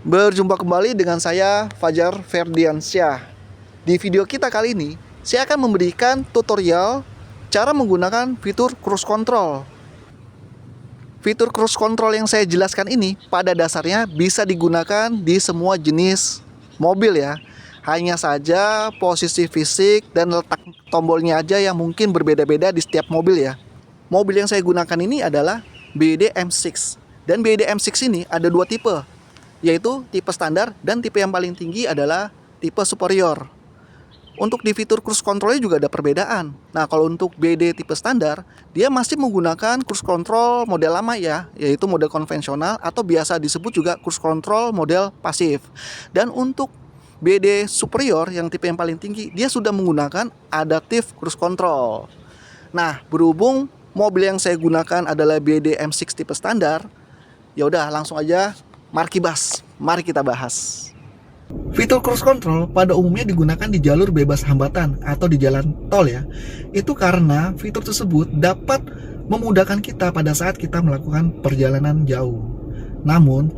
Berjumpa kembali dengan saya Fajar Ferdiansyah. Di video kita kali ini, saya akan memberikan tutorial cara menggunakan fitur cruise control. Fitur cruise control yang saya jelaskan ini pada dasarnya bisa digunakan di semua jenis mobil ya. Hanya saja posisi fisik dan letak tombolnya aja yang mungkin berbeda-beda di setiap mobil ya. Mobil yang saya gunakan ini adalah BYD M6. Dan BYD M6 ini ada dua tipe, yaitu tipe standar dan tipe yang paling tinggi adalah tipe superior. Untuk di fitur cruise controlnya juga ada perbedaan. Nah, kalau untuk BYD tipe standar, dia masih menggunakan cruise control model lama ya, yaitu model konvensional atau biasa disebut juga cruise control model pasif. Dan untuk BYD superior yang tipe yang paling tinggi, dia sudah menggunakan adaptive cruise control. Nah, berhubung mobil yang saya gunakan adalah BYD M6 tipe standar, ya udah langsung aja mari kita bahas. Fitur cruise control pada umumnya digunakan di jalur bebas hambatan atau di jalan tol ya. Itu karena fitur tersebut dapat memudahkan kita pada saat kita melakukan perjalanan jauh. Namun,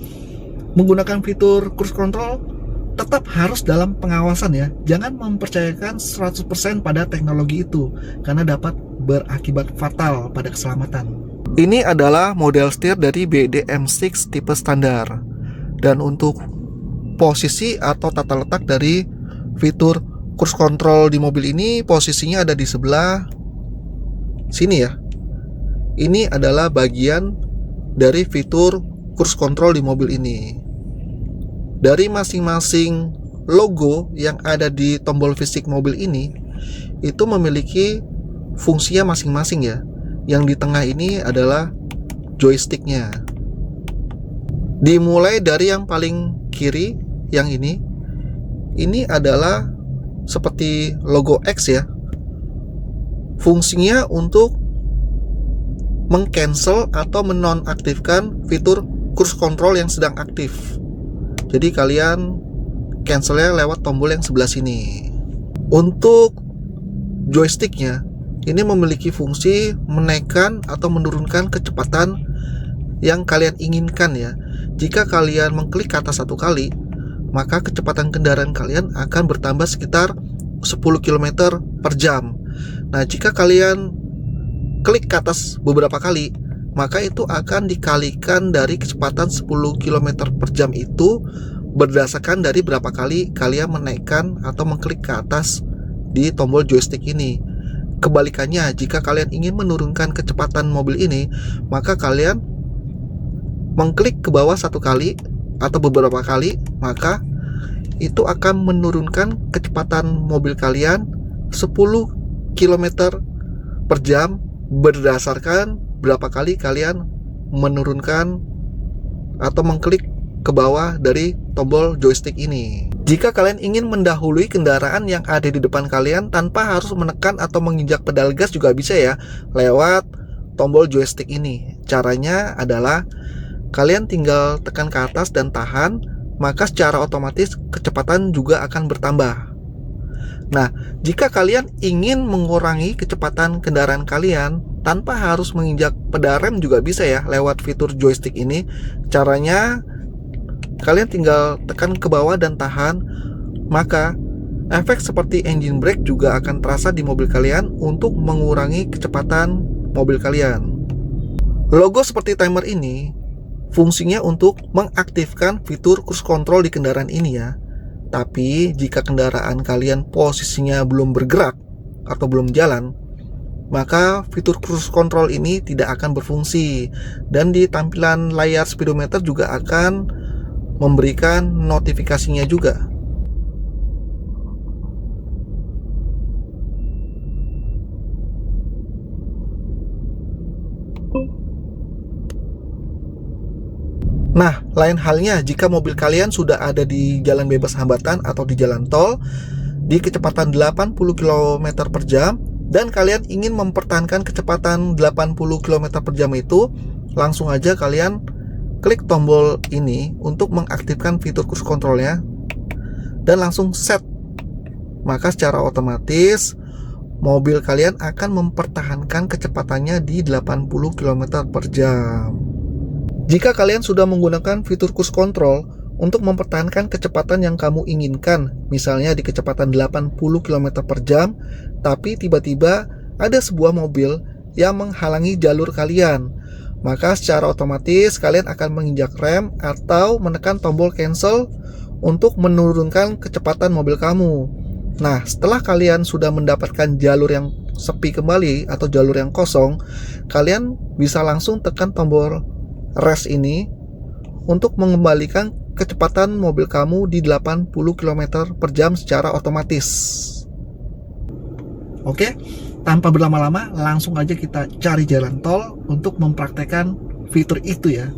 menggunakan fitur cruise control tetap harus dalam pengawasan ya. Jangan mempercayakan 100% pada teknologi itu karena dapat berakibat fatal pada keselamatan. Ini adalah model setir dari BYD M6 tipe standar. Dan untuk posisi atau tata letak dari fitur cruise control di mobil ini, posisinya ada di sebelah sini ya. Ini adalah bagian dari fitur cruise control di mobil ini. Dari masing-masing logo yang ada di tombol fisik mobil ini itu memiliki fungsinya masing-masing ya. Yang di tengah ini adalah joysticknya. Dimulai dari yang paling kiri, yang ini adalah seperti logo X ya. Fungsinya untuk meng-cancel atau menonaktifkan fitur cruise control yang sedang aktif. Jadi kalian cancelnya lewat tombol yang sebelah sini. Untuk joysticknya, ini memiliki fungsi menaikkan atau menurunkan kecepatan yang kalian inginkan ya. Jika kalian mengklik ke atas satu kali, maka kecepatan kendaraan kalian akan bertambah sekitar 10 km per jam. Nah, jika kalian klik ke atas beberapa kali, maka itu akan dikalikan dari kecepatan 10 km per jam itu berdasarkan dari berapa kali kalian menaikkan atau mengklik ke atas di tombol joystick ini. Kebalikannya, jika kalian ingin menurunkan kecepatan mobil ini, maka kalian mengklik ke bawah satu kali atau beberapa kali, maka itu akan menurunkan kecepatan mobil kalian 10 km per jam berdasarkan berapa kali kalian menurunkan atau mengklik ke bawah dari tombol joystick ini. Jika kalian ingin mendahului kendaraan yang ada di depan kalian tanpa harus menekan atau menginjak pedal gas juga bisa ya, lewat tombol joystick ini. Caranya adalah kalian tinggal tekan ke atas dan tahan, maka secara otomatis kecepatan juga akan bertambah. Nah, jika kalian ingin mengurangi kecepatan kendaraan kalian tanpa harus menginjak pedal rem juga bisa ya, lewat fitur joystick ini. Caranya, kalian tinggal tekan ke bawah dan tahan, maka efek seperti engine brake juga akan terasa di mobil kalian untuk mengurangi kecepatan mobil kalian. Logo seperti timer ini fungsinya untuk mengaktifkan fitur cruise control di kendaraan ini ya. Tapi jika kendaraan kalian posisinya belum bergerak atau belum jalan, maka fitur cruise control ini tidak akan berfungsi. Dan di tampilan layar speedometer juga akan memberikan notifikasinya juga. Nah, lain halnya jika mobil kalian sudah ada di jalan bebas hambatan atau di jalan tol di kecepatan 80 km per jam dan kalian ingin mempertahankan kecepatan 80 km per jam itu, langsung aja kalian klik tombol ini untuk mengaktifkan fitur cruise controlnya dan langsung set. Maka secara otomatis mobil kalian akan mempertahankan kecepatannya di 80 km per jam. Jika kalian sudah menggunakan fitur cruise control, untuk mempertahankan kecepatan yang kamu inginkan, misalnya di kecepatan 80 km per jam, tapi tiba-tiba ada sebuah mobil yang menghalangi jalur kalian, maka secara otomatis kalian akan menginjak rem atau menekan tombol cancel untuk menurunkan kecepatan mobil kamu. Nah, setelah kalian sudah mendapatkan jalur yang sepi kembali atau jalur yang kosong, kalian bisa langsung tekan tombol rest ini untuk mengembalikan kecepatan mobil kamu di 80 km per jam secara otomatis. Oke, tanpa berlama-lama langsung aja kita cari jalan tol untuk mempraktekkan fitur itu ya.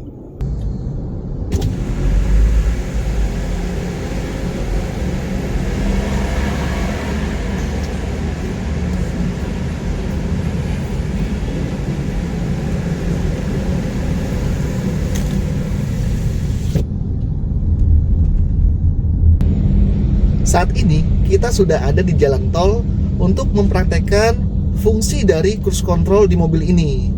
Saat ini kita sudah ada di jalan tol untuk mempraktekkan fungsi dari cruise control di mobil ini.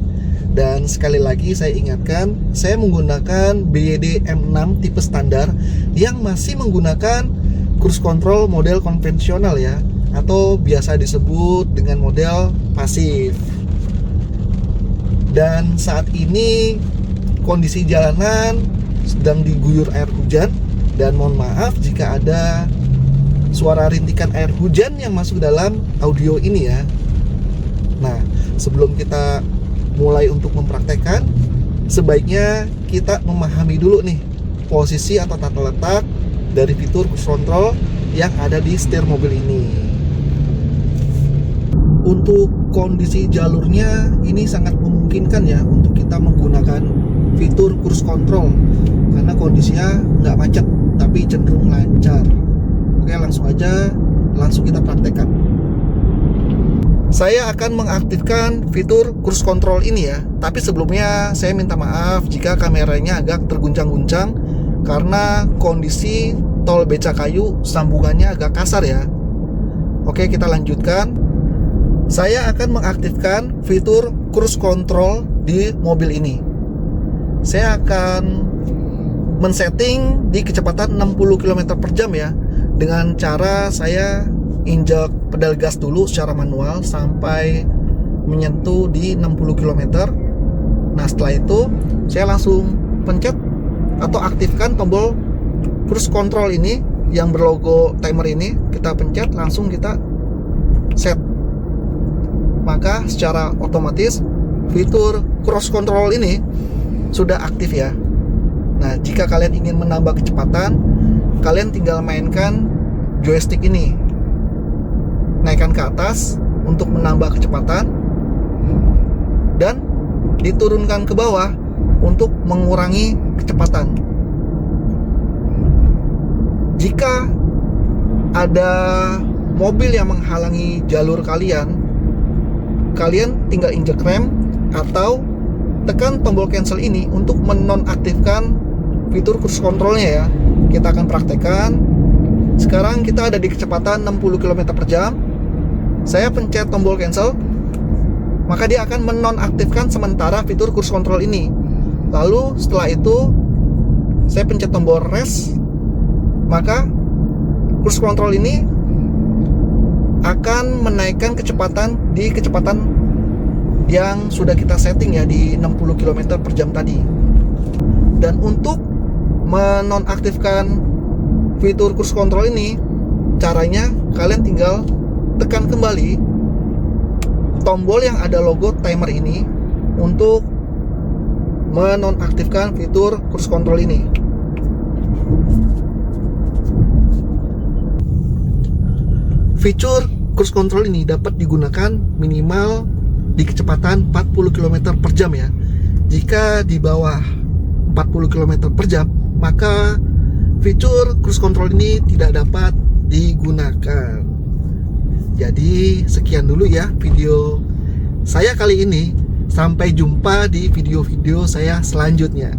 Dan sekali lagi saya ingatkan, saya menggunakan BYD M6 tipe standar yang masih menggunakan cruise control model konvensional ya, atau biasa disebut dengan model pasif. Dan saat ini kondisi jalanan sedang diguyur air hujan, dan mohon maaf jika ada suara rintikan air hujan yang masuk dalam audio ini ya. Nah, sebelum kita mulai untuk mempraktekkan, sebaiknya kita memahami dulu nih posisi atau tata letak dari fitur cruise control yang ada di setir mobil ini. Untuk kondisi jalurnya ini sangat memungkinkan ya untuk kita menggunakan fitur cruise control karena kondisinya nggak macet tapi cenderung lancar. Oke, langsung kita praktekkan. Saya akan mengaktifkan fitur cruise control ini ya. Tapi sebelumnya saya minta maaf jika kameranya agak terguncang-guncang karena kondisi tol Becakayu sambungannya agak kasar ya. Oke, kita lanjutkan. Saya akan mengaktifkan fitur cruise control di mobil ini. Saya akan men-setting di kecepatan 60 km per jam ya, dengan cara saya injak pedal gas dulu secara manual sampai menyentuh di 60 km. Nah, setelah itu saya langsung pencet atau aktifkan tombol cruise control ini yang berlogo timer ini. Kita pencet, langsung kita set. Maka secara otomatis fitur cruise control ini sudah aktif ya. Nah, jika kalian ingin menambah kecepatan, kalian tinggal mainkan joystick ini, naikkan ke atas untuk menambah kecepatan, dan diturunkan ke bawah untuk mengurangi kecepatan. Jika ada mobil yang menghalangi jalur kalian tinggal injek rem atau tekan tombol cancel ini untuk menonaktifkan fitur cruise controlnya ya. Kita akan praktekkan. Sekarang kita ada di kecepatan 60 km per jam. Saya pencet tombol cancel, maka dia akan menonaktifkan sementara fitur cruise control ini. Lalu setelah itu saya pencet tombol rest, maka cruise control ini akan menaikkan kecepatan di kecepatan yang sudah kita setting ya di 60 km per jam tadi. Dan untuk menonaktifkan fitur cruise control ini, caranya kalian tinggal tekan kembali tombol yang ada logo timer ini untuk menonaktifkan fitur cruise control ini. Fitur cruise control ini dapat digunakan minimal di kecepatan 40 km per jam ya. Jika di bawah 40 km per jam, maka fitur cruise control ini tidak dapat digunakan. Jadi sekian dulu ya video saya kali ini. Sampai jumpa di video-video saya selanjutnya.